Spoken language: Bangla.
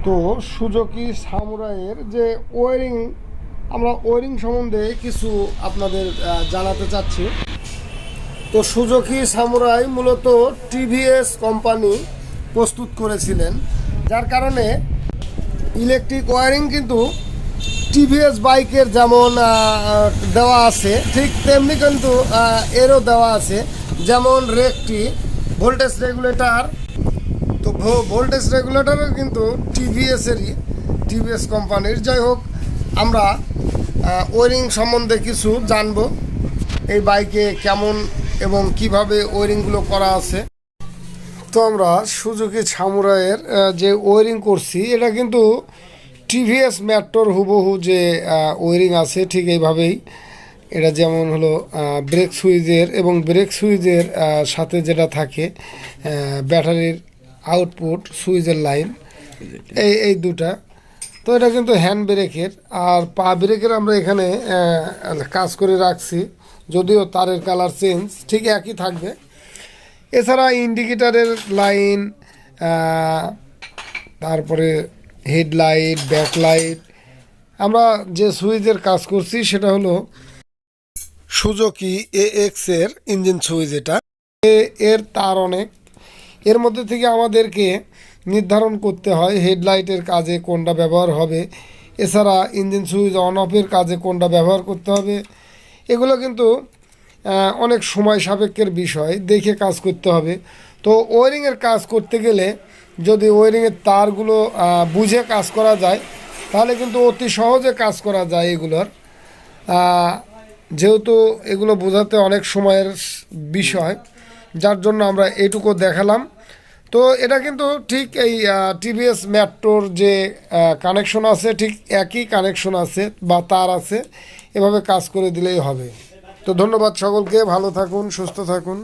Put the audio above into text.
তো সুজুকি সামুরাইয়ের যে ওয়ারিং, আমরা ওয়ারিং সম্বন্ধে কিছু আপনাদের জানাতে চাচ্ছি। তো সুজুকি সামুরাই মূলত টিভিএস কোম্পানি প্রস্তুত করেছিলেন, যার কারণে ইলেকট্রিক ওয়ারিং কিন্তু টিভিএস বাইকের যেমন দেওয়া আছে ঠিক তেমনি কিন্তু এরও দেওয়া আছে। যেমন রেকটি ভোল্টেজ রেগুলেটর, তো ভোল্টেজ রেগুলেটরও কিন্তু টিভিএস কোম্পানির। যাই হোক, আমরা ওয়ারিং সম্বন্ধে কিছু জানবো, এই বাইকে কেমন এবং কিভাবে ওয়ারিংগুলো করা আছে। তো আমরা সুজুকি সামুরাইয়ের যে ওয়ারিং করছি, এটা কিন্তু টিভিএস মেট্রোর হুবহু যে ওয়ারিং আছে ঠিক এইভাবেই। এটা যেমন হলো ব্রেক সুইচের এবং ব্রেক সুইচের সাথে যেটা থাকে ব্যাটারির আউটপুট সুইচের লাইন, এই দুটা। তো এটা কিন্তু হ্যান্ড ব্রেকের, আর পা ব্রেকের আমরা এখানে কাজ করে রাখছি, যদিও তারের কালার চেঞ্জ ঠিক একই থাকবে। এছাড়া ইন্ডিকেটারের লাইন, তারপরে হেডলাইট, ব্যাকলাইট, আমরা যে সুইচের কাজ করছি সেটা হলো সুজুকি এএক্স এর ইঞ্জিন সুইচ। এটা এর তার অনেক, এর মধ্যে থেকে আমাদেরকে নির্ধারণ করতে হয় হেডলাইটের কাজে কোনটা ব্যবহার হবে, এছাড়া ইঞ্জিন সুইচ অন অফের কাজে কোনটা ব্যবহার করতে হবে। এগুলো কিন্তু অনেক সময় সাপেক্ষের বিষয়, দেখে কাজ করতে হবে। তো ওয়ারিংয়ের কাজ করতে গেলে যদি ওয়ারিংয়ের তারগুলো বুঝে কাজ করা যায়, তাহলে কিন্তু অতি সহজে কাজ করা যায় এগুলোর। যেহেতু এগুলো বোঝাতে অনেক সময়ের বিষয়, যার জন্য আমরা এইটুকু দেখালাম। তো এটা কিন্তু ঠিক এই টিভিএস মেট্রোর যে কানেকশন আছে ঠিক একই কানেকশন আছে বা তার আছে, এভাবে কাজ করে দিলেই হবে। তো ধন্যবাদ সকলকে, ভালো থাকুন, সুস্থ থাকুন।